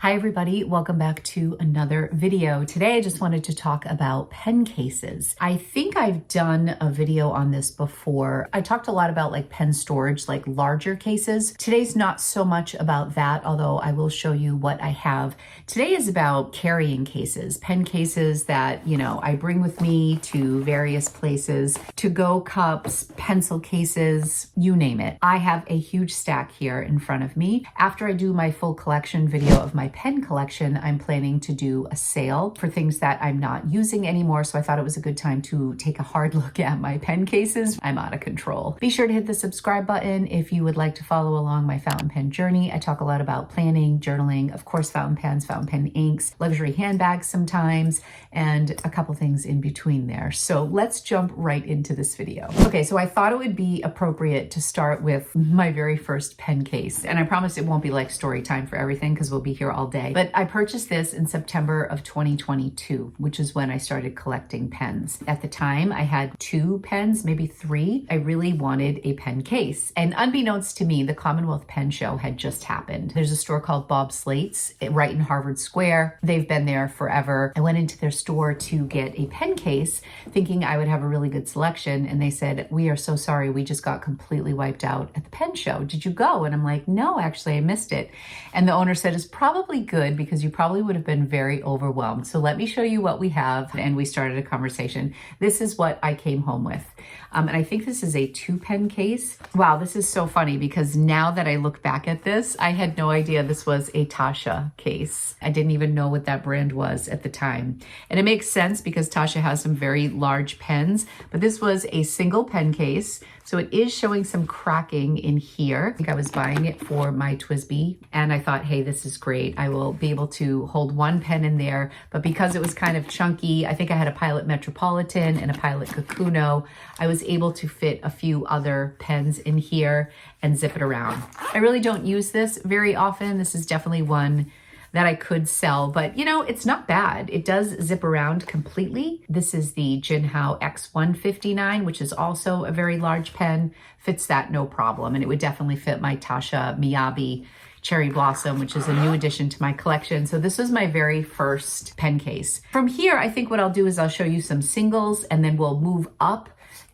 Hi everybody, welcome back to another video. Today I just wanted to talk about pen cases. I think I've done a video on this before. I talked a lot about like pen storage, like larger cases. Today's not so much about that, although I will show you what I have. Today is about carrying cases, pen cases that, I bring with me to various places, to-go cups, pencil cases, you name it. I have a huge stack here in front of me. After I do my full collection video of my pen collection, I'm planning to do a sale for things that I'm not using anymore. So I thought it was a good time to take a hard look at my pen cases. I'm out of control. Be sure to hit the subscribe button if you would like to follow along my fountain pen journey. I talk a lot about planning, journaling, of course, fountain pens, fountain pen inks, luxury handbags sometimes, and a couple things in between there. So let's jump right into this video. Okay, so I thought it would be appropriate to start with my very first pen case. And I promise it won't be like story time for everything because we'll be here all day. But I purchased this in September of 2022, which is when I started collecting pens. At the time, I had 2 pens, maybe 3. I really wanted a pen case. And unbeknownst to me, the Commonwealth Pen Show had just happened. There's a store called Bob Slate's right in Harvard Square. They've been there forever. I went into their store to get a pen case thinking I would have a really good selection. And they said, "We are so sorry. We just got completely wiped out at the pen show. Did you go?" And I'm like, "No, actually, I missed it." And the owner said, "It's probably good because you probably would have been very overwhelmed. So let me show you what we have." And we started a conversation. This is what I came home with. And I think this is a 2-pen case. Wow, this is so funny because now that I look back at this, I had no idea this was a Tasha case. I didn't even know what that brand was at the time. And it makes sense because Tasha has some very large pens, but this was a single pen case. So it is showing some cracking in here. I think I was buying it for my TWSBI and I thought, hey, this is great. I will be able to hold 1 pen in there, but because it was kind of chunky, I think I had a Pilot Metropolitan and a Pilot Kakuno, I was able to fit a few other pens in here and zip it around. I really don't use this very often. This is definitely one that I could sell, but it's not bad. It does zip around completely. This is the Jinhao X159, which is also a very large pen. Fits that no problem. And it would definitely fit my Tasha Miyabi Cherry Blossom, which is a new addition to my collection. So this was my very first pen case. From here, I think what I'll do is I'll show you some singles and then we'll move up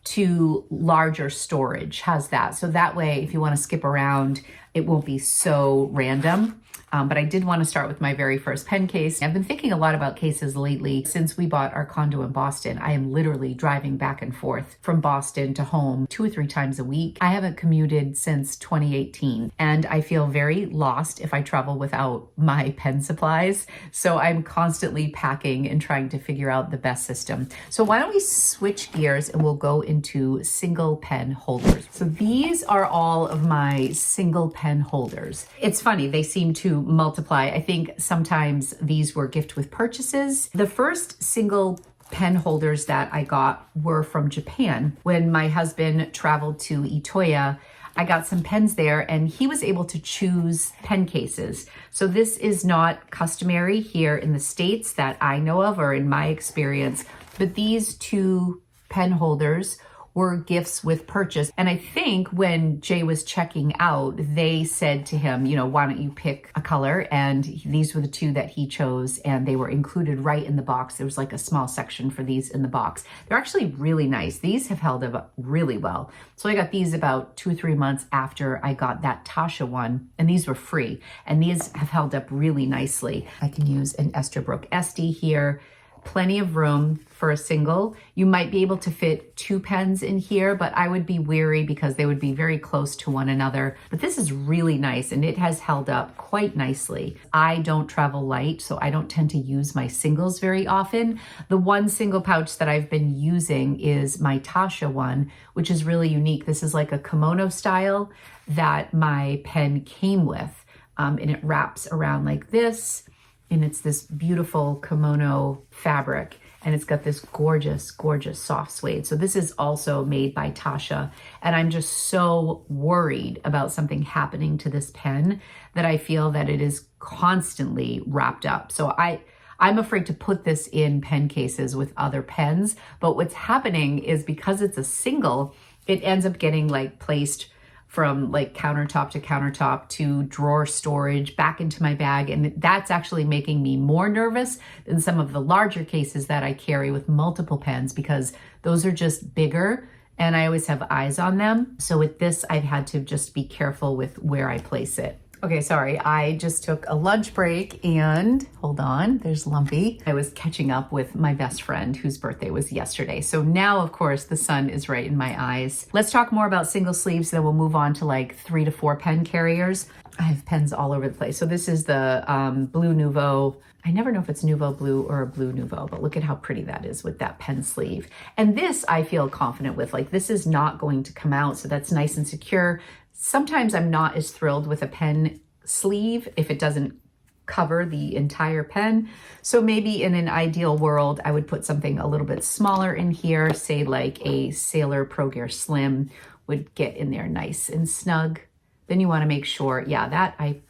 to larger storage. How's that? So that way, if you want to skip around, it won't be so random. But I did want to start with my very first pen case. I've been thinking a lot about cases lately. Since we bought our condo in Boston, I am literally driving back and forth from Boston to home 2 or 3 times a week. I haven't commuted since 2018, and I feel very lost if I travel without my pen supplies. So I'm constantly packing and trying to figure out the best system. So why don't we switch gears and we'll go into single pen holders. So these are all of my single pen holders. It's funny, they seem to multiply. I think sometimes these were gift with purchases. The first single pen holders that I got were from Japan. When my husband traveled to Itoya, I got some pens there and he was able to choose pen cases. So this is not customary here in the States that I know of or in my experience, but these 2 pen holders were gifts with purchase. And I think when Jay was checking out, they said to him, why don't you pick a color? And these were the 2 that he chose and they were included right in the box. There was like a small section for these in the box. They're actually really nice. These have held up really well. So I got these about 2 or 3 months after I got that Tasha one, and these were free. And these have held up really nicely. I can use an Esterbrook SD here. Plenty of room for a single. You might be able to fit 2 pens in here, but I would be wary because they would be very close to one another. But this is really nice and it has held up quite nicely. I don't travel light, so I don't tend to use my singles very often. The one single pouch that I've been using is my Tasha one, which is really unique. This is like a kimono style that my pen came with. And it wraps around like this. And it's this beautiful kimono fabric. And it's got this gorgeous, gorgeous soft suede. So this is also made by Tasha. And I'm just so worried about something happening to this pen that I feel that it is constantly wrapped up. So I'm afraid to put this in pen cases with other pens. But what's happening is because it's a single, it ends up getting like placed from like countertop to drawer storage back into my bag. And that's actually making me more nervous than some of the larger cases that I carry with multiple pens, because those are just bigger and I always have eyes on them. So with this, I've had to just be careful with where I place it. Okay, sorry, I just took a lunch break and hold on, there's Lumpy. I was catching up with my best friend whose birthday was yesterday. So now, of course, the sun is right in my eyes. Let's talk more about single sleeves, then we'll move on to like 3 to 4 pen carriers. I have pens all over the place. So this is the Blue Nouveau. I never know if it's Nouveau Blue or a Blue Nouveau, but look at how pretty that is with that pen sleeve. And this I feel confident with, like this is not going to come out, so that's nice and secure. Sometimes I'm not as thrilled with a pen sleeve if it doesn't cover the entire pen. So maybe in an ideal world, I would put something a little bit smaller in here, say like a Sailor Pro Gear Slim would get in there nice and snug. Then you want to make sure, yeah,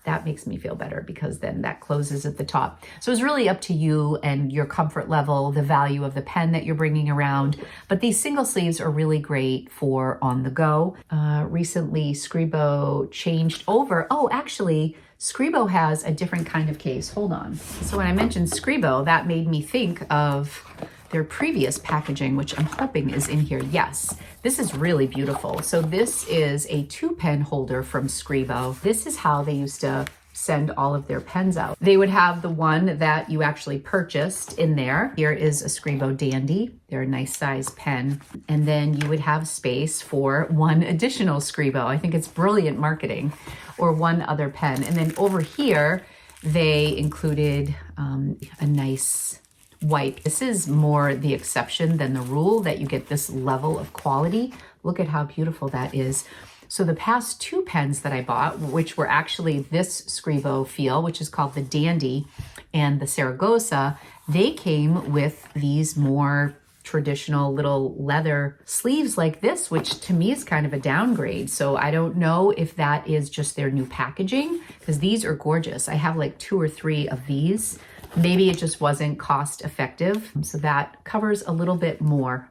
that makes me feel better, because then that closes at the top. So it's really up to you and your comfort level, the value of the pen that you're bringing around. But these single sleeves are really great for on the go. Recently, Scribo changed over. Oh, actually, Scribo has a different kind of case. Hold on. So when I mentioned Scribo, that made me think of their previous packaging, which I'm hoping is in here. Yes, this is really beautiful. So this is a 2-pen holder from Scribo. This is how they used to send all of their pens out. They would have the one that you actually purchased in there. Here is a Scribo Dandy. They're a nice size pen. And then you would have space for one additional Scribo. I think it's brilliant marketing, or one other pen. And then over here, they included a nice wipe. This is more the exception than the rule that you get this level of quality. Look at how beautiful that is. So the past 2 pens that I bought, which were actually this Scribo feel, which is called the Dandy, and the Saragossa, they came with these more traditional little leather sleeves like this, which to me is kind of a downgrade. So I don't know if that is just their new packaging, because these are gorgeous. I have like 2 or 3 of these. Maybe it just wasn't cost effective. So that covers a little bit more.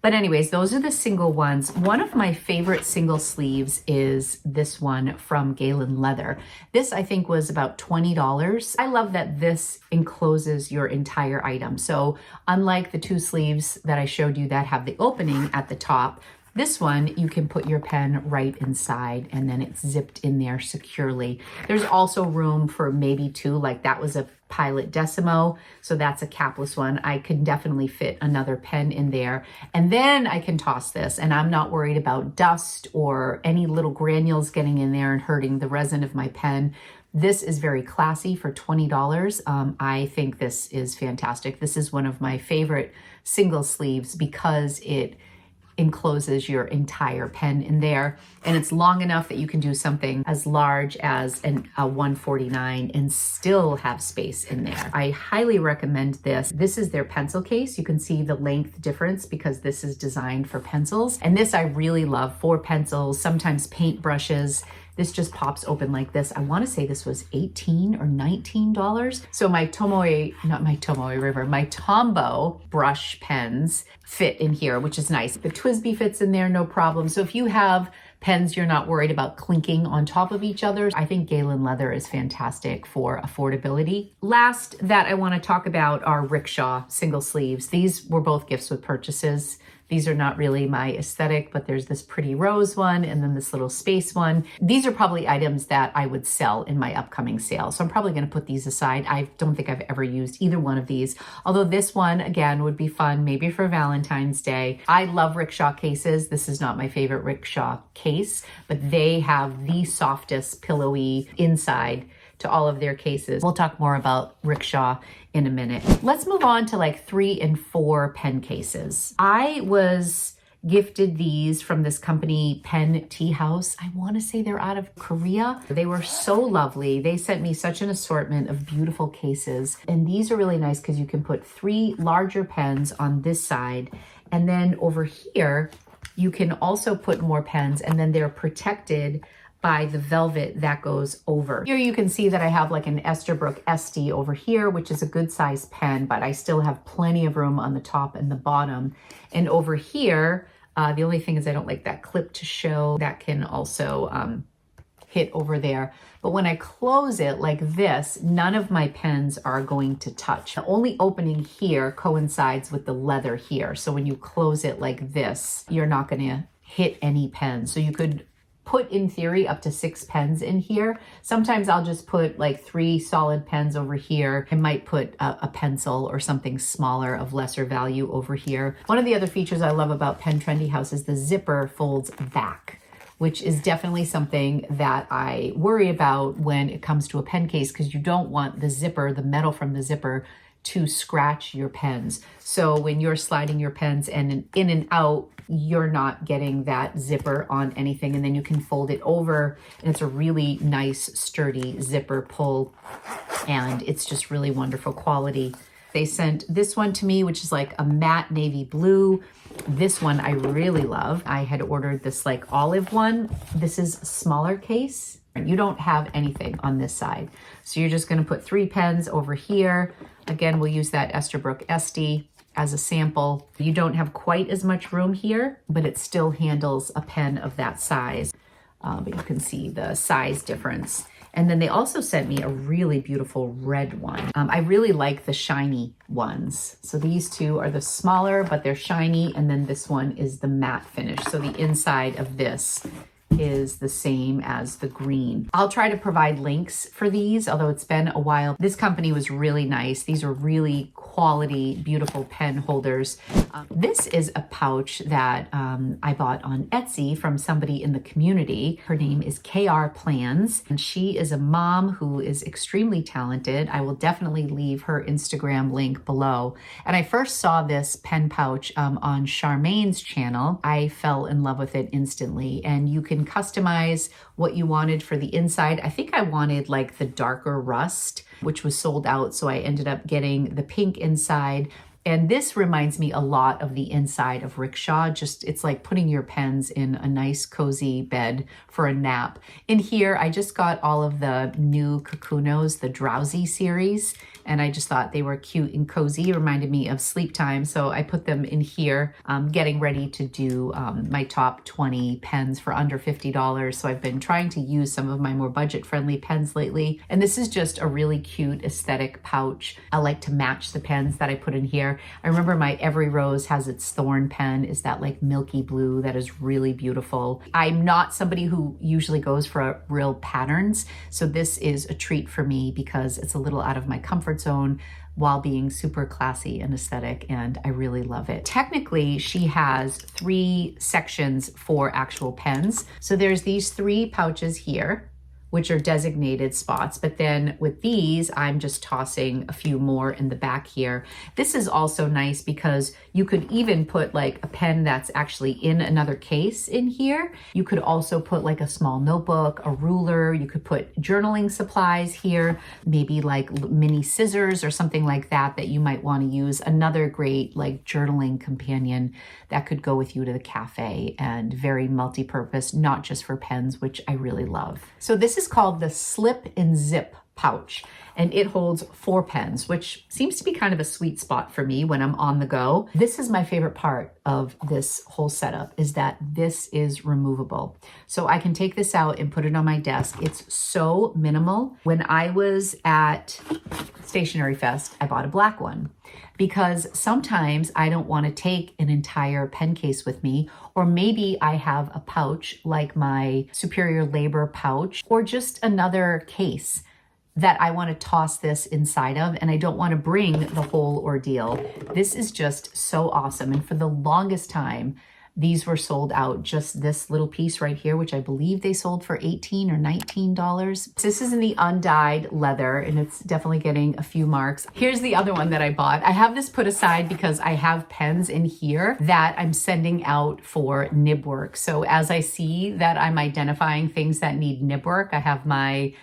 But anyways, those are the single ones. One of my favorite single sleeves is this one from Galen Leather. This I think was about $20. I love that this encloses your entire item. So unlike the 2 sleeves that I showed you that have the opening at the top, this one, you can put your pen right inside and then it's zipped in there securely. There's also room for maybe 2, like that was a Pilot Decimo, so that's a capless one. I could definitely fit another pen in there. And then I can toss this, and I'm not worried about dust or any little granules getting in there and hurting the resin of my pen. This is very classy for $20. I think this is fantastic. This is one of my favorite single sleeves because it encloses your entire pen in there, and it's long enough that you can do something as large as a 149 and still have space in there. I highly recommend this. This is their pencil case. You can see the length difference because this is designed for pencils, and this I really love for pencils, sometimes paint brushes. This just pops open like this. I want to say this was $18 or $19. So my Tombow brush pens fit in here, which is nice. The TWSBI fits in there, no problem. So if you have pens you're not worried about clinking on top of each other, I think Galen Leather is fantastic for affordability. Last that I want to talk about are Rickshaw single sleeves. These were both gifts with purchases. These are not really my aesthetic, but there's this pretty rose one and then this little space one. These are probably items that I would sell in my upcoming sale. So I'm probably going to put these aside. I don't think I've ever used either one of these, although this one, again, would be fun maybe for Valentine's Day. I love Rickshaw cases. This is not my favorite Rickshaw case, but they have the softest pillowy inside to all of their cases. We'll talk more about Rickshaw in a minute. Let's move on to like 3 and 4 pen cases. I was gifted these from this company, Pen Tea House. I want to say they're out of Korea. They were so lovely. They sent me such an assortment of beautiful cases. And these are really nice because you can put 3 larger pens on this side. And then over here, you can also put more pens, and then they're protected by the velvet that goes over. Here you can see that I have like an Esterbrook SD over here, which is a good size pen, but I still have plenty of room on the top and the bottom. And over here, The only thing is I don't like that clip to show. That can also hit over there. But when I close it like this, none of my pens are going to touch. The only opening here coincides with the leather here. So when you close it like this, you're not going to hit any pens. So you could put, in theory, up to 6 pens in here. Sometimes I'll just put like 3 solid pens over here. I might put a pencil or something smaller of lesser value over here. One of the other features I love about Pen Trendy House is the zipper folds back, which is definitely something that I worry about when it comes to a pen case, because you don't want the zipper, the metal from the zipper, to scratch your pens. So when you're sliding your pens and in and out, you're not getting that zipper on anything, and then you can fold it over, and it's a really nice sturdy zipper pull, and it's just really wonderful quality. They sent this one to me, which is like a matte navy blue. This one I really love. I had ordered this like olive one. This is a smaller case. You don't have anything on this side. So you're just gonna put 3 pens over here. Again, we'll use that Esterbrook SD as a sample. You don't have quite as much room here, but it still handles a pen of that size. But you can see the size difference. And then they also sent me a really beautiful red one. I really like the shiny ones. So these two are the smaller, but they're shiny. And then this one is the matte finish. So the inside of this is the same as the green. I'll try to provide links for these, although it's been a while. This company was really nice. These are really quality, beautiful pen holders. This is a pouch that I bought on Etsy from somebody in the community. Her name is KR Plans, and she is a mom who is extremely talented. I will definitely leave her Instagram link below. And I first saw this pen pouch on Charmaine's channel. I fell in love with it instantly, and you can customize what you wanted for the inside. I think I wanted like the darker rust, which was sold out, so I ended up getting the pink inside. And this reminds me a lot of the inside of Rickshaw. Just, it's like putting your pens in a nice cozy bed for a nap. In here, I just got all of the new Kakunos, the Drowsy series, and I just thought they were cute and cozy. It reminded me of sleep time, so I put them in here, getting ready to do my top 20 pens for under $50. So I've been trying to use some of my more budget-friendly pens lately, and this is just a really cute aesthetic pouch. I like to match the pens that I put in here. I remember my Every Rose Has Its Thorn pen is that like milky blue that is really beautiful. I'm not somebody who usually goes for real patterns, so this is a treat for me because it's a little out of my comfort zone while being super classy and aesthetic, and I really love it. Technically, she has 3 sections for actual pens. So there's these 3 pouches here, which are designated spots. But then with these, I'm just tossing a few more in the back here. This is also nice because you could even put like a pen that's actually in another case in here. You could also put like a small notebook, a ruler. You could put journaling supplies here, maybe like mini scissors or something like that that you might want to use. Another great like journaling companion that could go with you to the cafe, and very multi-purpose, not just for pens, which I really love. So this is called the Slip and Zip pouch, and it holds 4 pens, which seems to be kind of a sweet spot for me when I'm on the go. This is my favorite part of this whole setup, is that this is removable. So I can take this out and put it on my desk. It's so minimal. When I was at Stationery Fest, I bought a black one because sometimes I don't want to take an entire pen case with me, or maybe I have a pouch like my Superior Labor pouch, or just another case that I want to toss this inside of, and I don't want to bring the whole ordeal. This is just so awesome. And for the longest time, these were sold out, just this little piece right here, which I believe they sold for $18 or $19. This is in the undyed leather, and it's definitely getting a few marks. Here's the other one that I bought. I have this put aside because I have pens in here that I'm sending out for nib work. So as I see that I'm identifying things that need nib work, I have my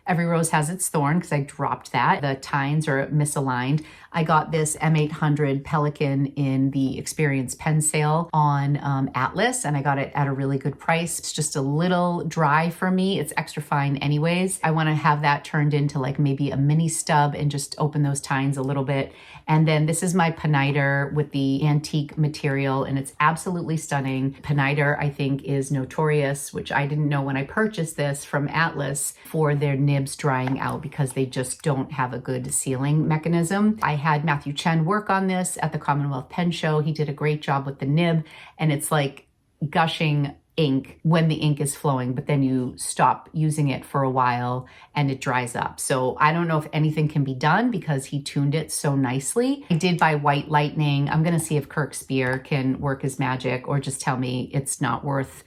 Every Rose Has Its Thorn because I dropped that. The tines are misaligned. I got this M800 Pelican in the Experience pen sale on Atlas, and I got it at a really good price. It's just a little dry for me. It's extra fine anyways. I want to have that turned into like maybe a mini stub and just open those tines a little bit. And then this is my Peniter with the antique material, and it's absolutely stunning. Peniter, I think, is notorious, which I didn't know when I purchased this from Atlas, for their nibs drying out because they just don't have a good sealing mechanism. I had Matthew Chen work on this at the Commonwealth Pen Show. He did a great job with the nib, and it's like gushing ink when the ink is flowing, but then you stop using it for a while and it dries up. So I don't know if anything can be done because he tuned it so nicely. I did buy White Lightning. I'm going to see if Kirk Spear can work his magic or just tell me it's not worth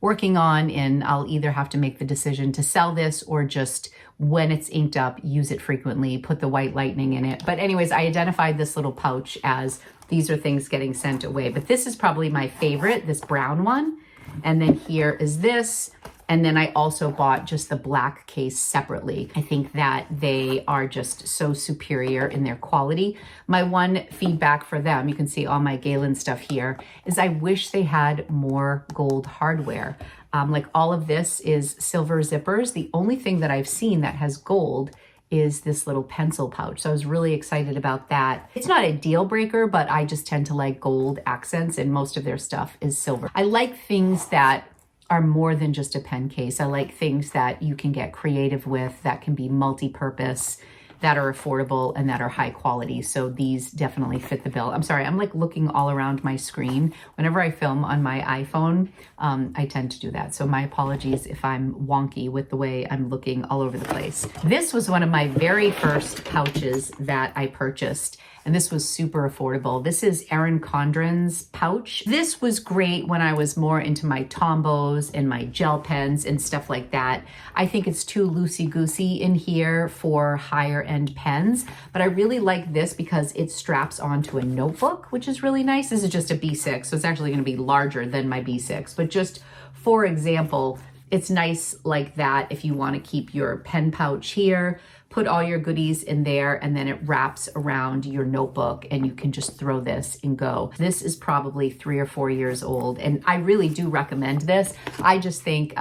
working on, and I'll either have to make the decision to sell this or just, when it's inked up, use it frequently, put the White Lightning in it. But anyways, I identified this little pouch as these are things getting sent away. But this is probably my favorite, this brown one. And then here is this. And then I also bought just the black case separately. I think that they are just so superior in their quality. My one feedback for them, you can see all my Galen stuff here, is I wish they had more gold hardware. Like all of this is silver zippers. The only thing that I've seen that has gold is this little pencil pouch. So I was really excited about that. It's not a deal breaker, but I just tend to like gold accents, and most of their stuff is silver. I like things that are more than just a pen case. I like things that you can get creative with, that can be multi-purpose, that are affordable, and that are high quality. So these definitely fit the bill. I'm sorry, I'm like looking all around my screen. Whenever I film on my iPhone, I tend to do that. So my apologies if I'm wonky with the way I'm looking all over the place. This was one of my very first pouches that I purchased, and this was super affordable. This is Erin Condren's pouch. This was great when I was more into my Tombos and my gel pens and stuff like that. I think it's too loosey-goosey in here for higher end pens, but I really like this because it straps onto a notebook, which is really nice. This is just a B6, so it's actually gonna be larger than my B6, but just for example, it's nice like that if you wanna keep your pen pouch here, put all your goodies in there, and then it wraps around your notebook and you can just throw this and go. This is probably 3 or 4 years old, and I really do recommend this. I just think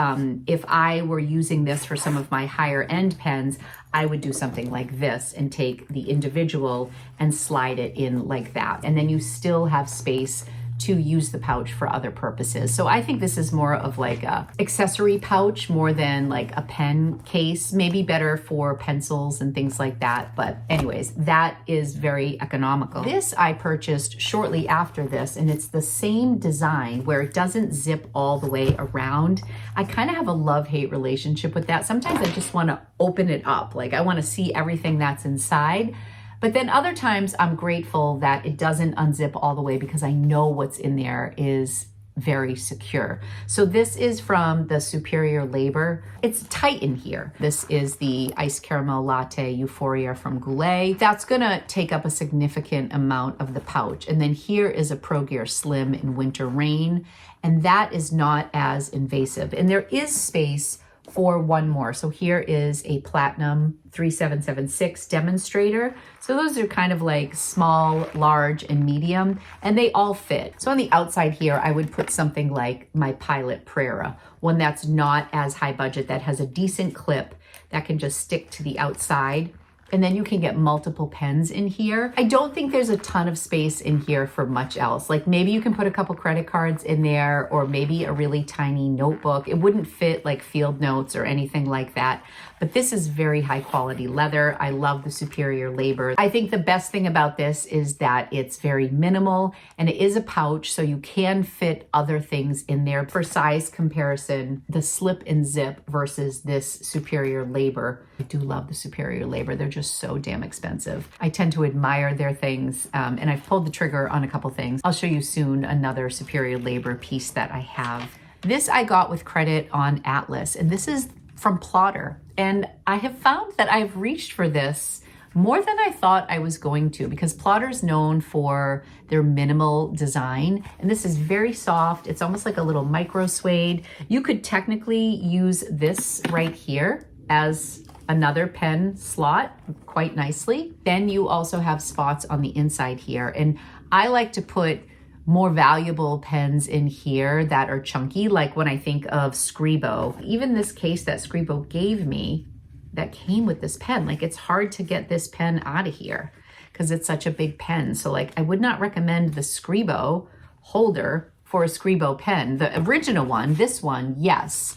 if I were using this for some of my higher end pens, I would do something like this and take the individual and slide it in like that. And then you still have space to use the pouch for other purposes. So I think this is more of like a accessory pouch more than like a pen case, maybe better for pencils and things like that. But anyways, that is very economical. This I purchased shortly after this, and it's the same design where it doesn't zip all the way around. I kind of have a love-hate relationship with that. Sometimes I just want to open it up. Like I want to see everything that's inside. But then other times I'm grateful that it doesn't unzip all the way because I know what's in there is very secure. So this is from the Superior Labor. It's tight in here. This is the Iced Caramel Latte Euphoria from Goulet. That's gonna take up a significant amount of the pouch. And then here is a Pro Gear Slim in Winter Rain, and that is not as invasive. And there is space for one more. So here is a Platinum 3776 demonstrator. So those are kind of like small, large, and medium, and they all fit. So on the outside here, I would put something like my Pilot Prera, one that's not as high budget, that has a decent clip that can just stick to the outside. And then you can get multiple pens in here. I don't think there's a ton of space in here for much else. Like maybe you can put a couple credit cards in there, or maybe a really tiny notebook. It wouldn't fit like field notes or anything like that. But this is very high quality leather. I love the Superior Labor. I think the best thing about this is that it's very minimal, and it is a pouch, so you can fit other things in there. For size comparison, the slip and zip versus this Superior Labor. I do love the Superior Labor. They're just so damn expensive. I tend to admire their things, and I've pulled the trigger on a couple things. I'll show you soon another Superior Labor piece that I have. This I got with credit on Atlas, and this is from Plotter. And I have found that I've reached for this more than I thought I was going to, because Plotter's known for their minimal design. And this is very soft. It's almost like a little micro suede. You could technically use this right here as another pen slot quite nicely. Then you also have spots on the inside here. And I like to put more valuable pens in here that are chunky, like when I think of Scribo. Even this case that Scribo gave me that came with this pen, like it's hard to get this pen out of here because it's such a big pen. So like I would not recommend the Scribo holder for a Scribo pen. The original one, this one, yes.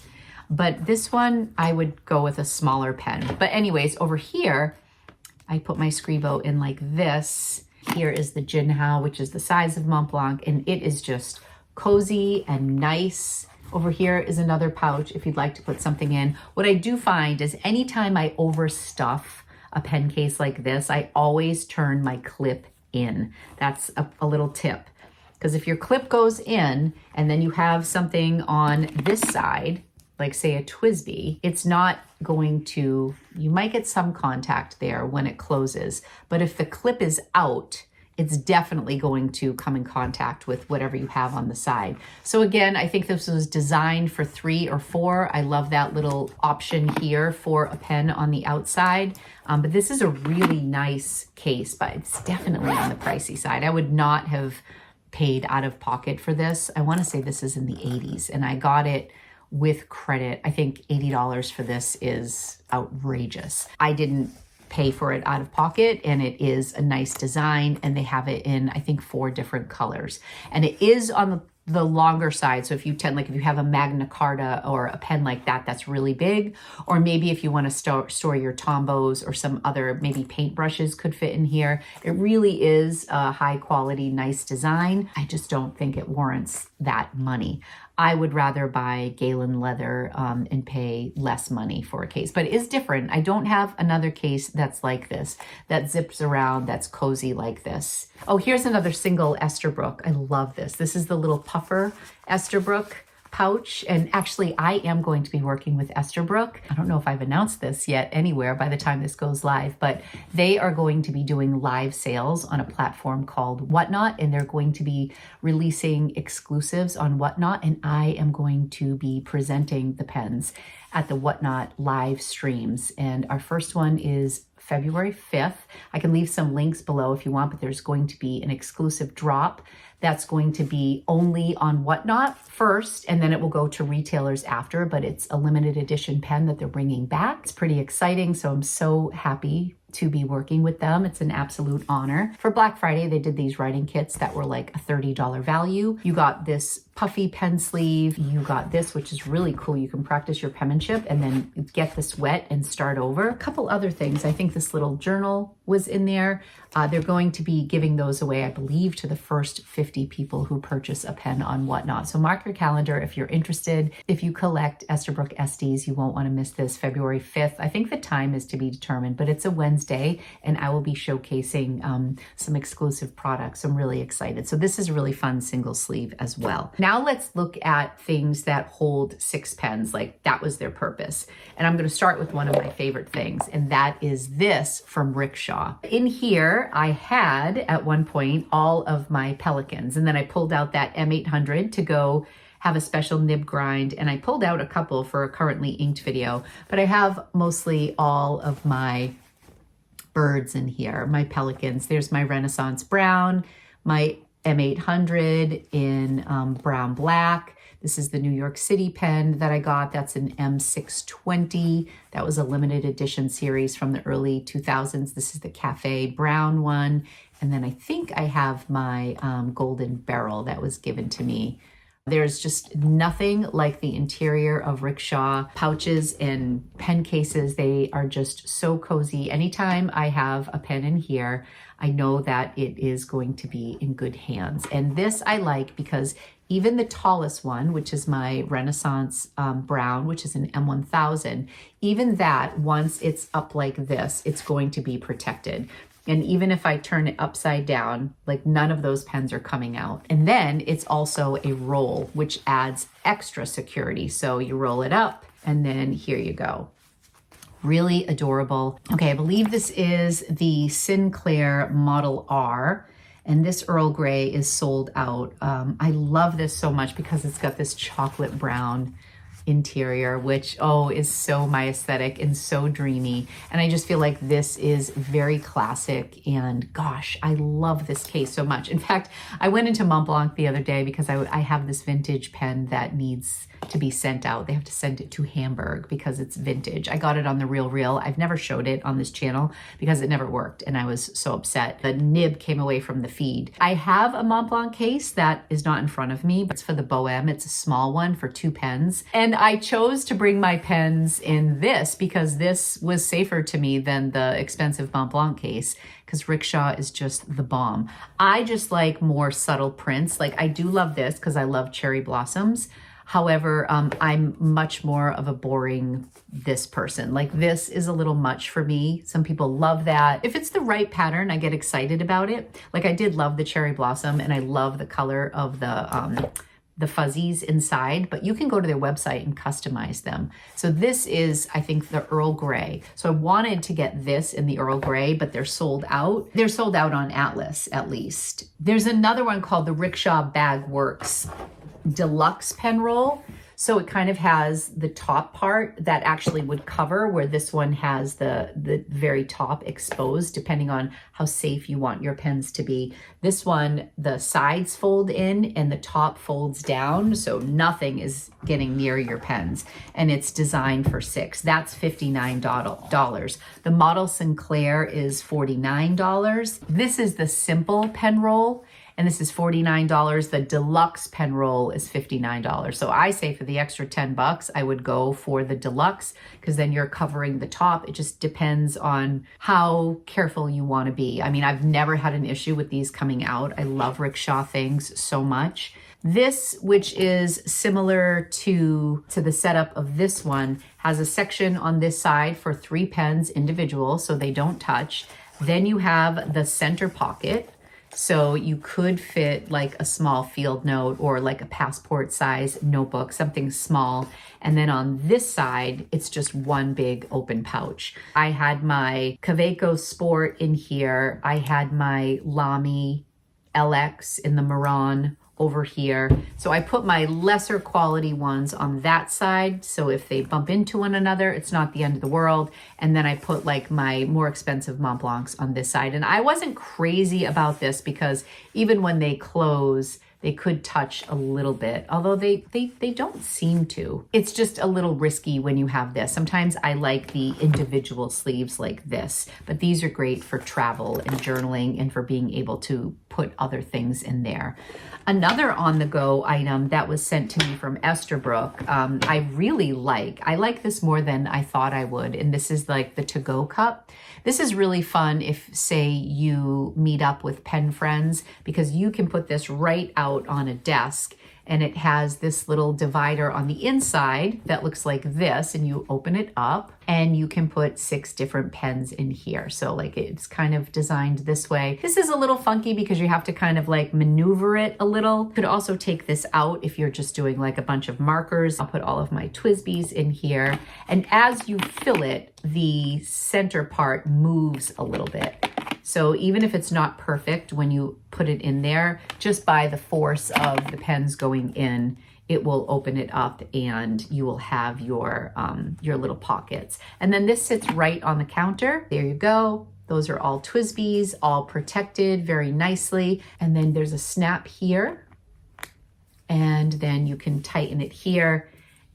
But this one, I would go with a smaller pen. But anyways, over here, I put my Scribo in like this. Here is the Jinhao, which is the size of Mont Blanc, and it is just cozy and nice. Over here is another pouch if you'd like to put something in. What I do find is anytime I overstuff a pen case like this, I always turn my clip in. That's a little tip. Because if your clip goes in and then you have something on this side, like say a TWSBI, it's not going to, you might get some contact there when it closes, but if the clip is out, it's definitely going to come in contact with whatever you have on the side. So again, I think this was designed for 3 or 4. I love that little option here for a pen on the outside. But this is a really nice case, but it's definitely on the pricey side. I would not have paid out of pocket for this. I want to say this is in the 80s, and I got it with credit. I think $80 for this is outrageous. I didn't pay for it out of pocket, and it is a nice design, and they have it in, I think, 4 different colors. And it is on the longer side. So if you if you have a Magna Carta or a pen like that, that's really big, or maybe if you want to store your Tombos or some other, maybe paintbrushes could fit in here. It really is a high quality, nice design. I just don't think it warrants that money. I would rather buy Galen leather and pay less money for a case, but it is different. I don't have another case that's like this, that zips around, that's cozy like this. Oh, here's another single Esterbrook. I love this. This is the little puffer Esterbrook pouch. And actually, I am going to be working with Esterbrook. I don't know if I've announced this yet anywhere by the time this goes live, but they are going to be doing live sales on a platform called Whatnot, and they're going to be releasing exclusives on Whatnot, and I am going to be presenting the pens at the Whatnot live streams. And our first one is February 5th. I can leave some links below if you want, but there's going to be an exclusive drop that's going to be only on Whatnot first, and then it will go to retailers after, but it's a limited edition pen that they're bringing back. It's pretty exciting, so I'm so happy to be working with them. It's an absolute honor. For Black Friday, they did these writing kits that were like a $30 value. You got this puffy pen sleeve. You got this, which is really cool. You can practice your penmanship and then get this wet and start over. A couple other things. I think this little journal was in there. They're going to be giving those away, I believe, to the first 50 people who purchase a pen on Whatnot. So mark your calendar if you're interested. If you collect Esterbrook SDs, you won't want to miss this February 5th. I think the time is to be determined, but it's a Wednesday, and I will be showcasing some exclusive products. I'm really excited. So this is a really fun single sleeve as well. Now let's look at things that hold 6 pens, like that was their purpose. And I'm going to start with one of my favorite things, and that is this from Rickshaw. In here, I had at one point all of my Pelicans, and then I pulled out that M800 to go have a special nib grind, and I pulled out a couple for a currently inked video, but I have mostly all of my birds in here, my Pelicans. There's my Renaissance Brown, my M800 in brown black. This is the New York City pen that I got. That's an M620. That was a limited edition series from the early 2000s. This is the Cafe Brown one. And then I think I have my Golden Barrel that was given to me. There's just nothing like the interior of Rickshaw pouches and pen cases. They are just so cozy. Anytime I have a pen in here, I know that it is going to be in good hands. And this I like because even the tallest one, which is my Renaissance Brown, which is an M1000, even that, once it's up like this, it's going to be protected. And even if I turn it upside down, like none of those pens are coming out. And then it's also a roll, which adds extra security. So you roll it up and then here you go. Really adorable. Okay, I believe this is the Sinclair Model R. And this Earl Grey is sold out. I love this so much because it's got this chocolate brown interior, which, oh, is so my aesthetic and so dreamy. And I just feel like this is very classic, and gosh, I love this case so much. In fact, I went into Mont Blanc the other day because I have this vintage pen that needs to be sent out. They have to send it to Hamburg because it's vintage. I got it on the RealReal. I've never showed it on this channel because it never worked, and I was so upset. The nib came away from the feed. I have a Mont Blanc case that is not in front of me, but it's for the Bohème. It's a small one for 2 pens. And I chose to bring my pens in this because this was safer to me than the expensive Mont Blanc case, because Rickshaw is just the bomb. I just like more subtle prints. Like, I do love this because I love cherry blossoms. However, I'm much more of a boring this person. Like, this is a little much for me. Some people love that. If it's the right pattern, I get excited about it. Like, I did love the cherry blossom, and I love the color of the fuzzies inside, but you can go to their website and customize them. So this is, I think, the Earl Grey. So I wanted to get this in the Earl Grey, but they're sold out. They're sold out on Atlas, at least. There's another one called the Rickshaw Bag Works Deluxe pen roll. So it kind of has the top part that actually would cover, where this one has the very top exposed, depending on how safe you want your pens to be. This one, the sides fold in and the top folds down, so nothing is getting near your pens. And it's designed for 6. That's $59. The model Sinclair is $49. This is the simple pen roll, and this is $49. The deluxe pen roll is $59. So I say for the extra 10 bucks, I would go for the deluxe, because then you're covering the top. It just depends on how careful you want to be. I mean, I've never had an issue with these coming out. I love Rickshaw things so much. This, which is similar to the setup of this one, has a section on this side for 3 pens individual, so they don't touch. Then you have the center pocket. So you could fit like a small field note or like a passport size notebook, something small. And then on this side, it's just one big open pouch. I had my Kaweco Sport in here. I had my Lamy LX in the Maron over here. So I put my lesser quality ones on that side, so if they bump into one another, it's not the end of the world. And then I put like my more expensive Mont Blancs on this side. And I wasn't crazy about this because even when they close, they could touch a little bit, although they don't seem to. It's just a little risky when you have this. Sometimes I like the individual sleeves like this, but these are great for travel and journaling and for being able to put other things in there. Another on-the-go item that was sent to me from Esterbrook, I really like. I like this more than I thought I would, and this is like the to-go cup. This is really fun if, say, you meet up with pen friends, because you can put this right out on a desk, and it has this little divider on the inside that looks like this, and you open it up and you can put 6 different pens in here. So like it's kind of designed this way. This is a little funky because you have to kind of like maneuver it a little. You could also take this out if you're just doing like a bunch of markers. I'll put all of my TWSBIs in here. And as you fill it, the center part moves a little bit. So even if it's not perfect when you put it in there, just by the force of the pens going in, it will open it up and you will have your little pockets. And then this sits right on the counter. There you go. Those are all TWSBIs, all protected very nicely. And then there's a snap here. And then you can tighten it here.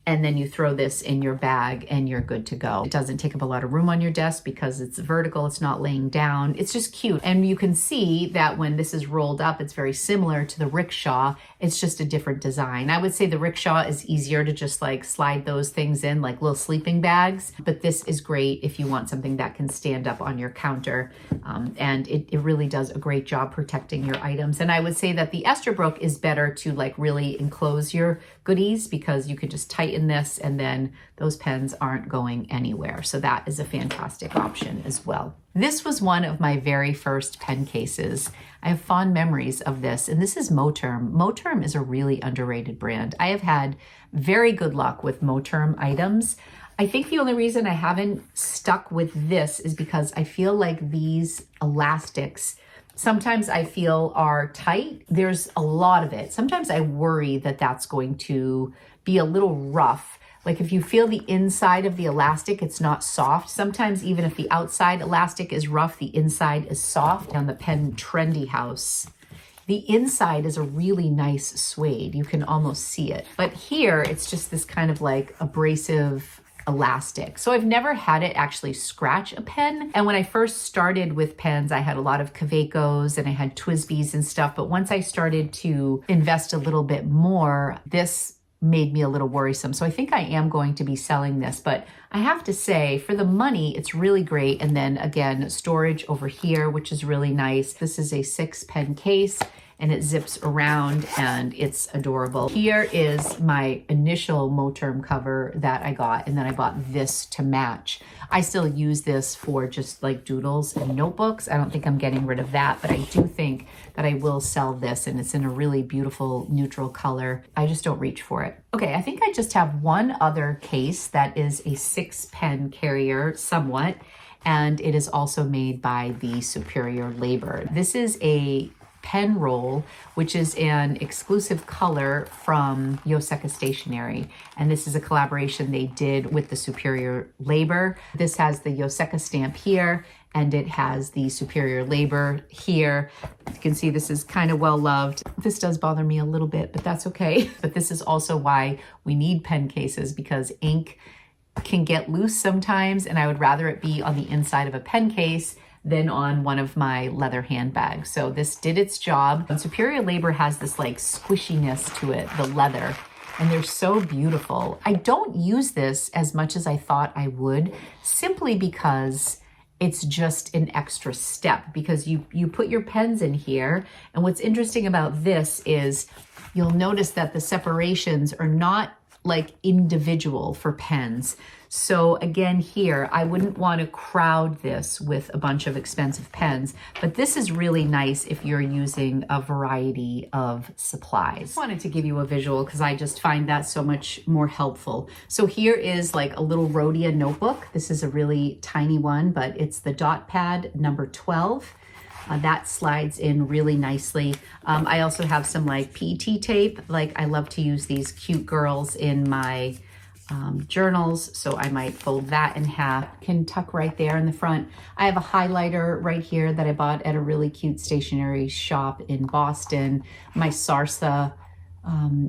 And then you throw this in your bag and you're good to go. It doesn't take up a lot of room on your desk because it's vertical, it's not laying down. It's just cute. And you can see that when this is rolled up, it's very similar to the Rickshaw. It's just a different design. I would say the Rickshaw is easier to just like slide those things in like little sleeping bags, but this is great if you want something that can stand up on your counter. And it really does a great job protecting your items. And I would say that the Esterbrook is better to like really enclose your goodies because you could just tighten this and then those pens aren't going anywhere. So that is a fantastic option as well. This was one of my very first pen cases. I have fond memories of this, and this is Moterm. Moterm is a really underrated brand. I have had very good luck with Moterm items. I think the only reason I haven't stuck with this is because I feel like these elastics sometimes I feel are tight. There's a lot of it. Sometimes I worry that that's going to be a little rough. Like if you feel the inside of the elastic, it's not soft. Sometimes even if the outside elastic is rough, the inside is soft. On the Pen Trendy House, the inside is a really nice suede. You can almost see it. But here, it's just this kind of like abrasive elastic. So I've never had it actually scratch a pen. And when I first started with pens, I had a lot of Kavecos and I had TWSBIs and stuff. But once I started to invest a little bit more, this made me a little worrisome. So I think I am going to be selling this, but I have to say for the money, it's really great. And then again, storage over here, which is really nice. This is a 6-pen case and it zips around and it's adorable. Here is my initial Moterm cover that I got, and then I bought this to match. I still use this for just like doodles and notebooks. I don't think I'm getting rid of that, but I do think that I will sell this, and it's in a really beautiful neutral color. I just don't reach for it. Okay, I think I just have one other case that is a 6-pen carrier somewhat, and it is also made by the Superior Labor. This is a pen roll, which is an exclusive color from Yoseka Stationery. And this is a collaboration they did with the Superior Labor. This has the Yoseka stamp here, and it has the Superior Labor here. You can see this is kind of well loved. This does bother me a little bit, but that's okay. But this is also why we need pen cases, because ink can get loose sometimes, and I would rather it be on the inside of a pen case than on one of my leather handbags. So this did its job. And Superior Labor has this like squishiness to it, the leather, and they're so beautiful. I don't use this as much as I thought I would, simply because it's just an extra step, because you put your pens in here. And what's interesting about this is you'll notice that the separations are not like individual for pens. So again, here, I wouldn't want to crowd this with a bunch of expensive pens, but this is really nice if you're using a variety of supplies. I wanted to give you a visual because I just find that so much more helpful. So here is like a little Rhodia notebook. This is a really tiny one, but it's the dot pad number 12. That slides in really nicely. I also have some like PET tape. Like I love to use these cute girls in my journals, so I might fold that in half. Can tuck right there in the front. I have a highlighter right here that I bought at a really cute stationery shop in Boston. My Sarsa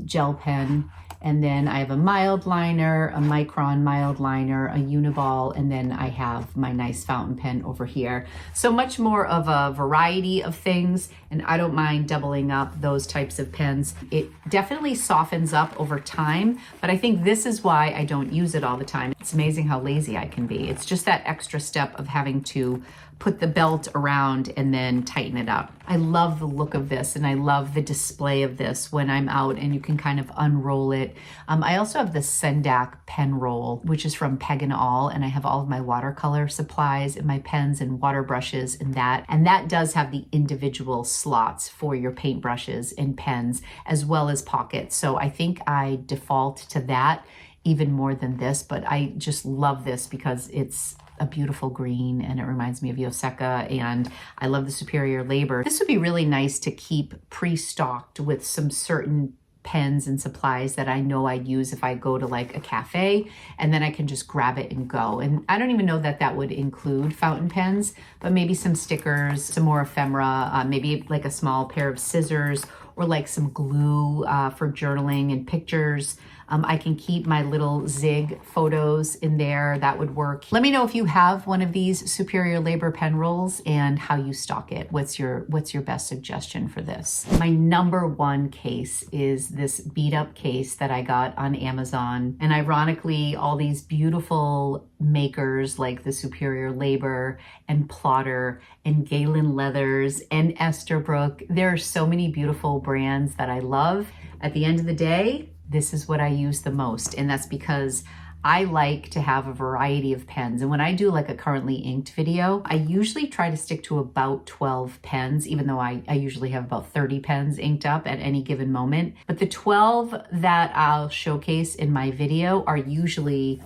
gel pen. And then I have a mild liner, a Micron mild liner, a Uniball, and then I have my nice fountain pen over here. So much more of a variety of things, and I don't mind doubling up those types of pens. It definitely softens up over time, but I think this is why I don't use it all the time. It's amazing how lazy I can be. It's just that extra step of having to put the belt around and then tighten it up. I love the look of this, and I love the display of this when I'm out and you can kind of unroll it. I also have the Sendak pen roll, which is from Peg and All, and I have all of my watercolor supplies and my pens and water brushes in that. And that does have the individual slots for your paintbrushes and pens, as well as pockets. So I think I default to that even more than this, but I just love this because it's a beautiful green and it reminds me of Yoseka, and I love the Superior Labor. This would be really nice to keep pre-stocked with some certain pens and supplies that I know I'd use if I go to like a cafe, and then I can just grab it and go. And I don't even know that that would include fountain pens, but maybe some stickers, some more ephemera, maybe like a small pair of scissors, or like some glue for journaling and pictures. I can keep my little zig photos in there. That would work. Let me know if you have one of these Superior Labor pen rolls and how you stock it. What's your best suggestion for this? My number one case is this beat up case that I got on Amazon. And ironically, all these beautiful makers like the Superior Labor and Plotter and Galen Leathers and Esterbrook. There are so many beautiful brands that I love. At the end of the day, this is what I use the most, and that's because I like to have a variety of pens. And when I do like a currently inked video, I usually try to stick to about 12 pens, even though I usually have about 30 pens inked up at any given moment. But the 12 that I'll showcase in my video are usually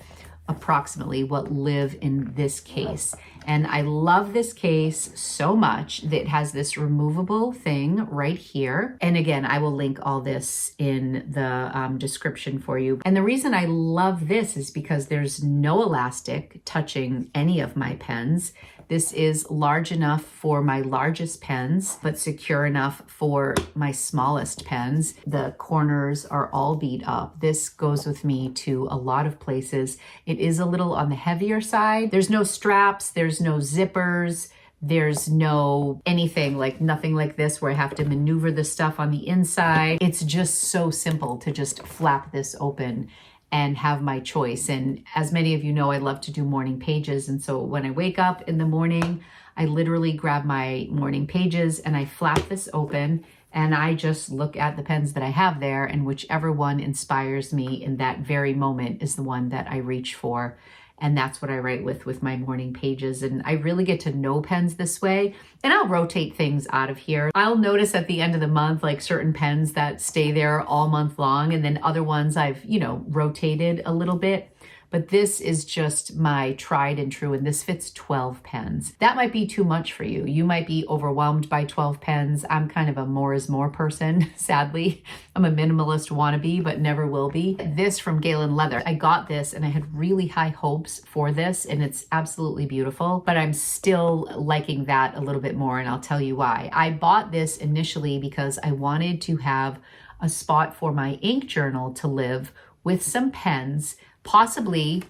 approximately what live in this case. And I love this case so much that it has this removable thing right here. And again, I will link all this in the description for you. And the reason I love this is because there's no elastic touching any of my pens. This is large enough for my largest pens, but secure enough for my smallest pens. The corners are all beat up. This goes with me to a lot of places. It is a little on the heavier side. There's no straps, there's no zippers, there's no anything like nothing like this where I have to maneuver the stuff on the inside. It's just so simple to just flap this open and have my choice. And as many of you know, I love to do morning pages. And so when I wake up in the morning, I literally grab my morning pages and I flap this open and I just look at the pens that I have there, and whichever one inspires me in that very moment is the one that I reach for. And that's what I write with my morning pages. And I really get to know pens this way. And I'll rotate things out of here. I'll notice at the end of the month, like certain pens that stay there all month long, and then other ones I've, rotated a little bit. But this is just my tried and true, and this fits 12 pens. That might be too much for you. You might be overwhelmed by 12 pens. I'm kind of a more is more person, sadly. I'm a minimalist wannabe, but never will be. This from Galen Leather. I got this and I had really high hopes for this, and it's absolutely beautiful, but I'm still liking that a little bit more, and I'll tell you why. I bought this initially because I wanted to have a spot for my ink journal to live with some pens, possibly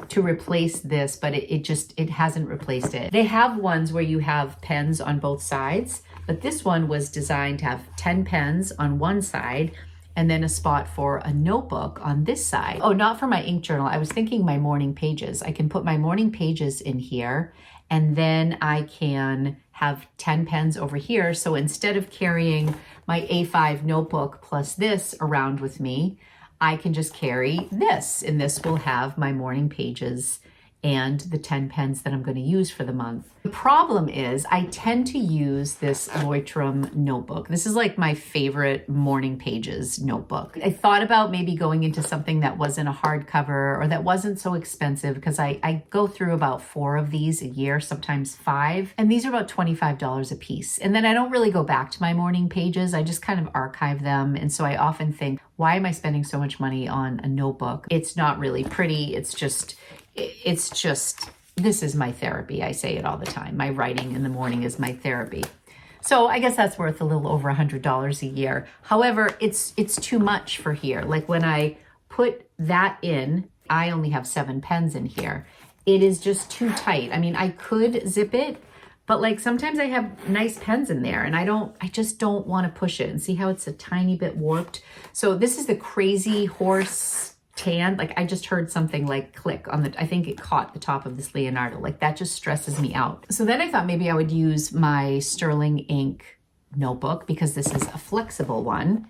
to replace this, but it hasn't replaced it. They have ones where you have pens on both sides, but this one was designed to have 10 pens on one side and then a spot for a notebook on this side. Oh, not for my ink journal. I was thinking my morning pages. I can put my morning pages in here, and then I can have 10 pens over here. So instead of carrying my A5 notebook plus this around with me, I can just carry this, and this will have my morning pages and the 10 pens that I'm going to use for the month. The problem is I tend to use this Leutram notebook. This is like my favorite morning pages notebook. I thought about maybe going into something that wasn't a hardcover or that wasn't so expensive, because I go through about 4 of these a year, sometimes 5, and these are about $25 a piece. And then I don't really go back to my morning pages. I just kind of archive them. And so I often think, why am I spending so much money on a notebook? It's not really pretty. It's just, this is my therapy. I say it all the time. My writing in the morning is my therapy. So I guess that's worth a little over $100 a year. However, it's too much for here. Like when I put that in, I only have 7 pens in here. It is just too tight. I mean, I could zip it, but like sometimes I have nice pens in there and I just don't want to push it. And see how it's a tiny bit warped? So this is the Crazy Horse tan. Like I just heard something like click on I think it caught the top of this Leonardo. Like that just stresses me out. So then I thought maybe I would use my Sterling ink notebook, because this is a flexible one.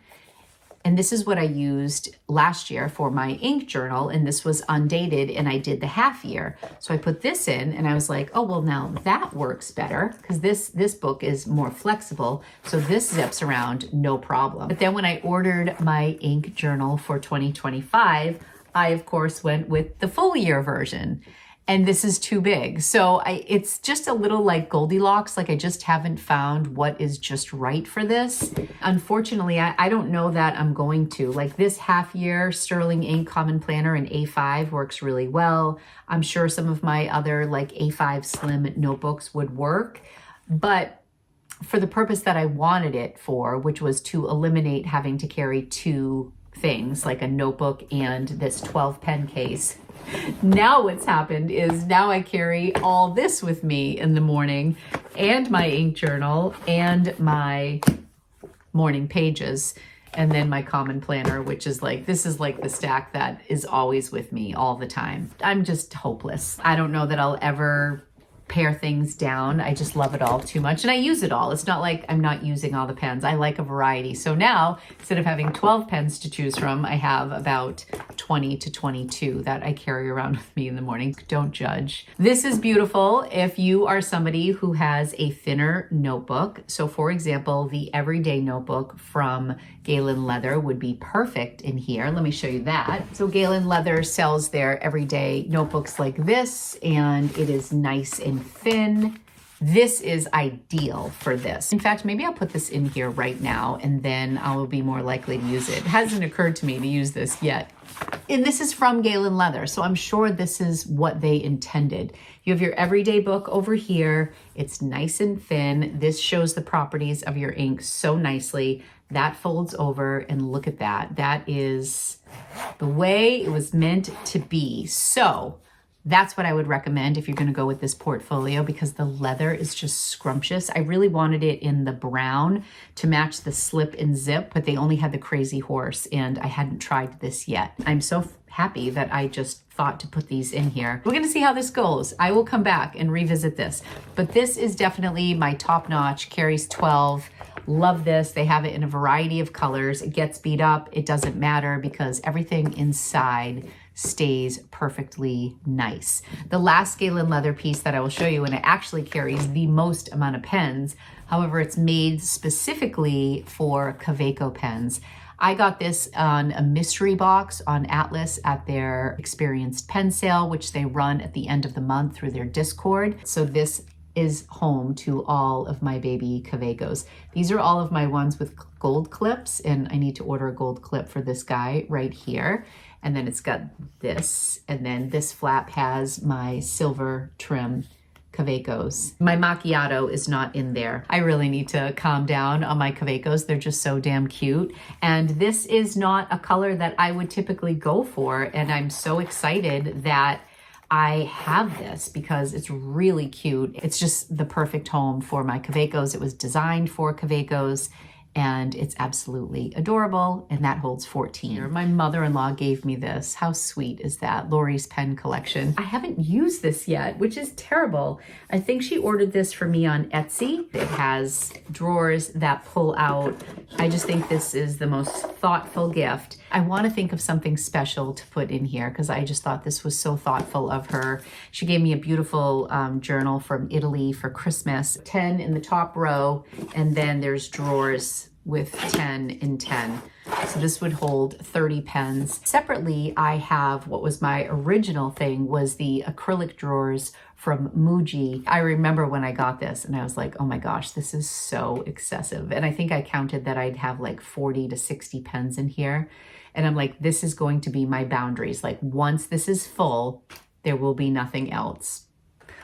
And this is what I used last year for my ink journal, and this was undated, and I did the half year. So I put this in and I was like, oh, well, now that works better, because this book is more flexible. So this zips around no problem. But then when I ordered my ink journal for 2025, I of course went with the full year version. And this is too big. So it's just a little like Goldilocks. Like I just haven't found what is just right for this. Unfortunately, I don't know that I'm going to. Like this half year Sterling ink common planner in A5 works really well. I'm sure some of my other like A5 slim notebooks would work. But for the purpose that I wanted it for, which was to eliminate having to carry 2 things, like a notebook and this 12 pen case, now what's happened is now I carry all this with me in the morning, and my ink journal and my morning pages, and then my common planner, which is like, this is like the stack that is always with me all the time. I'm just hopeless. I don't know that I'll ever pare things down. I just love it all too much, and I use it all. It's not like I'm not using all the pens. I like a variety. So now, instead of having 12 pens to choose from, I have about 20 to 22 that I carry around with me in the morning. Don't judge. This is beautiful if you are somebody who has a thinner notebook. So for example, the Everyday Notebook from Galen Leather would be perfect in here. Let me show you that. So Galen Leather sells their everyday notebooks like this, and it is nice and thin. This is ideal for this. In fact, maybe I'll put this in here right now and then I will be more likely to use it. It hasn't occurred to me to use this yet. And this is from Galen Leather, so I'm sure this is what they intended. You have your everyday book over here. It's nice and thin. This shows the properties of your ink so nicely. That folds over, and look at that. That is the way it was meant to be. So that's what I would recommend if you're going to go with this portfolio, because the leather is just scrumptious. I really wanted it in the brown to match the slip and zip, but they only had the Crazy Horse, and I hadn't tried this yet. I'm so happy that I just thought to put these in here. We're going to see how this goes. I will come back and revisit this, but this is definitely my top notch. Carries 12. Love this. They have it in a variety of colors. It gets beat up. It doesn't matter because everything inside stays perfectly nice. The last Galen Leather piece that I will show you, and it actually carries the most amount of pens. However, it's made specifically for Kaweco pens. I got this on a mystery box on Atlas at their experienced pen sale, which they run at the end of the month through their Discord. So this is home to all of my baby Kawecos. These are all of my ones with gold clips, and I need to order a gold clip for this guy right here. And then it's got this, and then this flap has my silver trim Kawecos. My macchiato is not in there. I really need to calm down on my Kawecos. They're just so damn cute. And this is not a color that I would typically go for, and I'm so excited that I have this because it's really cute. It's just the perfect home for my Kawecos. It was designed for Kawecos, and it's absolutely adorable, and that holds 14. My mother-in-law gave me this. How sweet is that? Lori's pen collection. I haven't used this yet, which is terrible. I think she ordered this for me on Etsy. It has drawers that pull out. I just think this is the most thoughtful gift. I want to think of something special to put in here because I just thought this was so thoughtful of her. She gave me a beautiful journal from Italy for Christmas. 10 in the top row, and then there's drawers with 10 in 10. So this would hold 30 pens. Separately, I have what was my original thing was the acrylic drawers from Muji. I remember when I got this and I was like, oh my gosh, this is so excessive. And I think I counted that I'd have like 40 to 60 pens in here. And I'm like, this is going to be my boundaries. Like once this is full, there will be nothing else.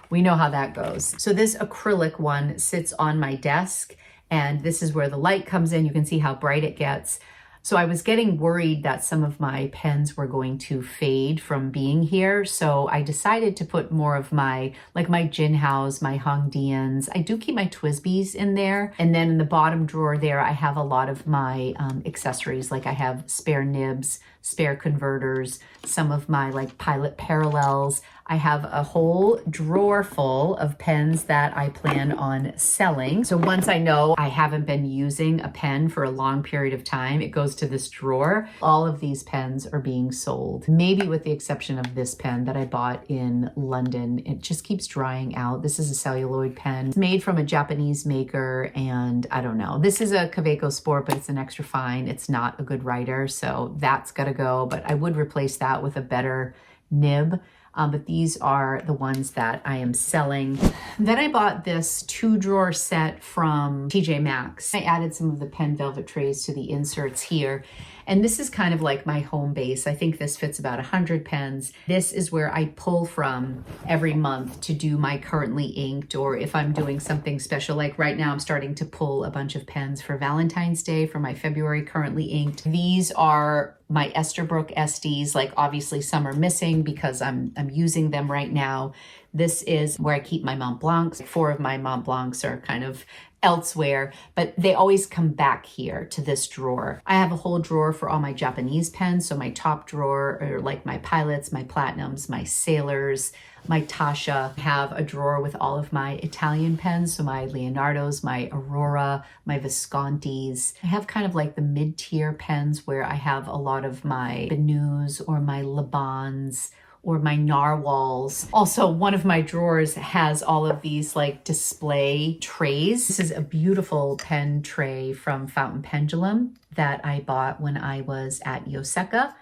We know how that goes. So this acrylic one sits on my desk, and this is where the light comes in. You can see how bright it gets. So I was getting worried that some of my pens were going to fade from being here. So I decided to put more of my, like my Jinhaos, my Hongdians. I do keep my TWSBIs in there. And then in the bottom drawer there, I have a lot of my accessories. Like I have spare nibs, spare converters, some of my like Pilot Parallels. I have a whole drawer full of pens that I plan on selling. So once I know I haven't been using a pen for a long period of time, it goes to this drawer. All of these pens are being sold, maybe with the exception of this pen that I bought in London. It just keeps drying out. This is a celluloid pen. It's made from a Japanese maker, and I don't know. This is a Kaweco Sport, but it's an extra fine. It's not a good writer, so that's gotta go, but I would replace that with a better nib. But these are the ones that I am selling. Then I bought this 2-drawer set from TJ Maxx. I added some of the pen velvet trays to the inserts here. And this is kind of like my home base. I think this fits about 100 pens. This is where I pull from every month to do my currently inked, or if I'm doing something special. Like right now I'm starting to pull a bunch of pens for Valentine's Day for my February currently inked. These are my Esterbrook SDs. Like obviously some are missing because I'm using them right now. This is where I keep my Mont Blancs. 4 of my Mont Blancs are kind of elsewhere, but they always come back here to this drawer. I have a whole drawer for all my Japanese pens. So my top drawer are like my Pilots, my Platinums, my Sailors, my Tasha. I have a drawer with all of my Italian pens. So my Leonardos, my Aurora, my Viscontis. I have kind of like the mid-tier pens where I have a lot of my Benus or my Labans or my narwhals. Also, one of my drawers has all of these like display trays. This is a beautiful pen tray from Fountain Pendulum that I bought when I was at Yoseka.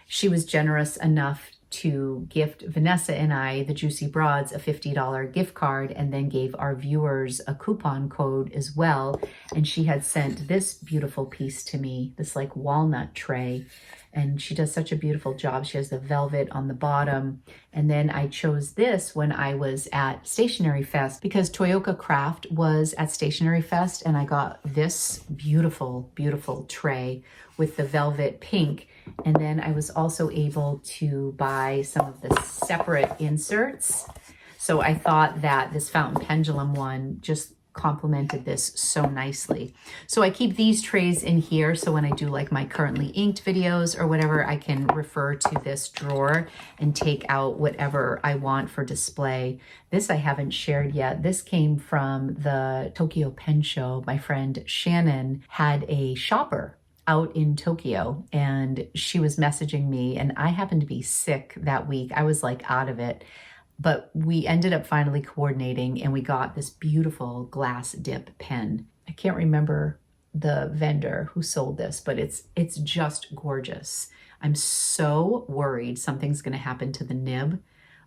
She was generous enough to gift Vanessa and I, the Juicy Broads, a $50 gift card, and then gave our viewers a coupon code as well. And she had sent this beautiful piece to me, this like walnut tray. And she does such a beautiful job. She has the velvet on the bottom. And then I chose this when I was at Stationery Fest because Toyoka Craft was at Stationery Fest, and I got this beautiful, beautiful tray with the velvet pink. And then I was also able to buy some of the separate inserts. So I thought that this Fountain Pendulum one just complemented this so nicely. So I keep these trays in here, so when I do like my currently inked videos or whatever, I can refer to this drawer and take out whatever I want for display. This I haven't shared yet. This came from the Tokyo Pen Show. My friend Shannon had a shopper out in Tokyo and she was messaging me, and I happened to be sick that week. I was like out of it. But we ended up finally coordinating and we got this beautiful glass dip pen. I can't remember the vendor who sold this, but it's just gorgeous. I'm so worried something's gonna happen to the nib,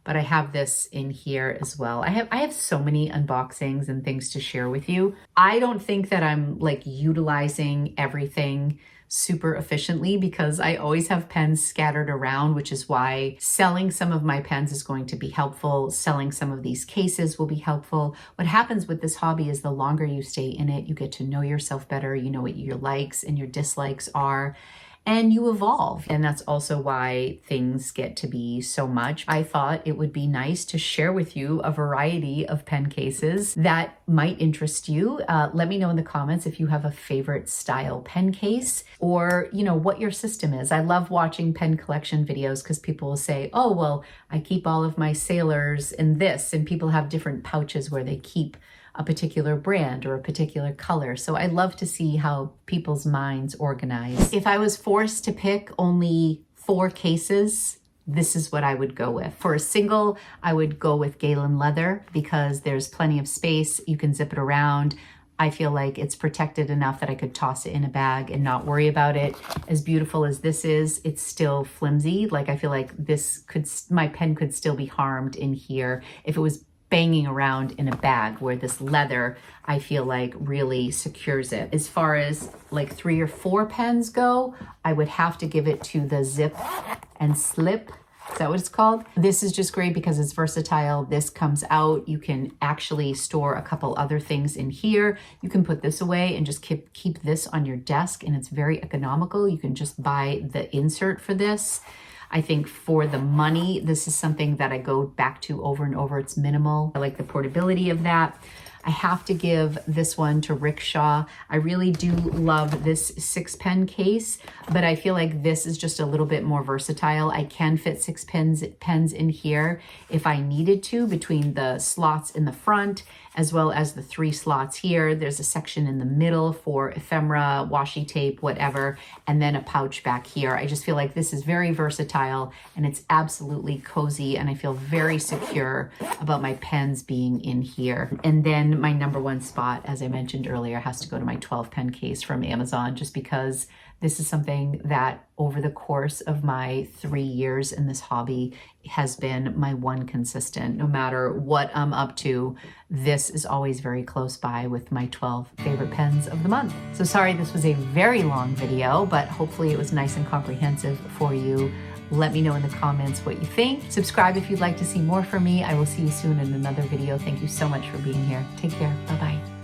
but I have this in here as well. I have so many unboxings and things to share with you. I don't think that I'm like utilizing everything super efficiently because I always have pens scattered around, which is why selling some of my pens is going to be helpful. Selling some of these cases will be helpful. What happens with this hobby is the longer you stay in it, you get to know yourself better. You know what your likes and your dislikes are, and you evolve. And that's also why things get to be so much. I thought it would be nice to share with you a variety of pen cases that might interest you. Let me know in the comments if you have a favorite style pen case or, you know, what your system is. I love watching pen collection videos because people will say, oh, well, I keep all of my Sailors in this, and people have different pouches where they keep a particular brand or a particular color. So I love to see how people's minds organize. If I was forced to pick only 4 cases, this is what I would go with. For a single, I would go with Galen leather because there's plenty of space. You can zip it around. I feel like it's protected enough that I could toss it in a bag and not worry about it. As beautiful as this is, it's still flimsy. Like I feel like my pen could still be harmed in here if it was banging around in a bag, where this leather I feel like really secures it. As far as like 3 or 4 pens go, I would have to give it to the zip and slip. Is that what it's called? This is just great because it's versatile. This comes out. You can actually store a couple other things in here. You can put this away and just keep this on your desk, and it's very economical. You can just buy the insert for this. I think for the money, this is something that I go back to over and over. It's minimal. I like the portability of that. I have to give this one to Rickshaw. I really do love this 6-pen case, but I feel like this is just a little bit more versatile. I can fit 6 pens in here if I needed to, between the slots in the front as well as the 3 slots here. There's a section in the middle for ephemera, washi tape, whatever, and then a pouch back here. I just feel like this is very versatile and it's absolutely cozy, and I feel very secure about my pens being in here. And then my number 1 spot, as I mentioned earlier, has to go to my 12-pen case from Amazon, just because this is something that over the course of my 3 years in this hobby has been my one consistent. No matter what I'm up to, this is always very close by with my 12 favorite pens of the month. So sorry this was a very long video, but hopefully it was nice and comprehensive for you. Let me know in the comments what you think. Subscribe if you'd like to see more from me. I will see you soon in another video. Thank you so much for being here. Take care. Bye-bye.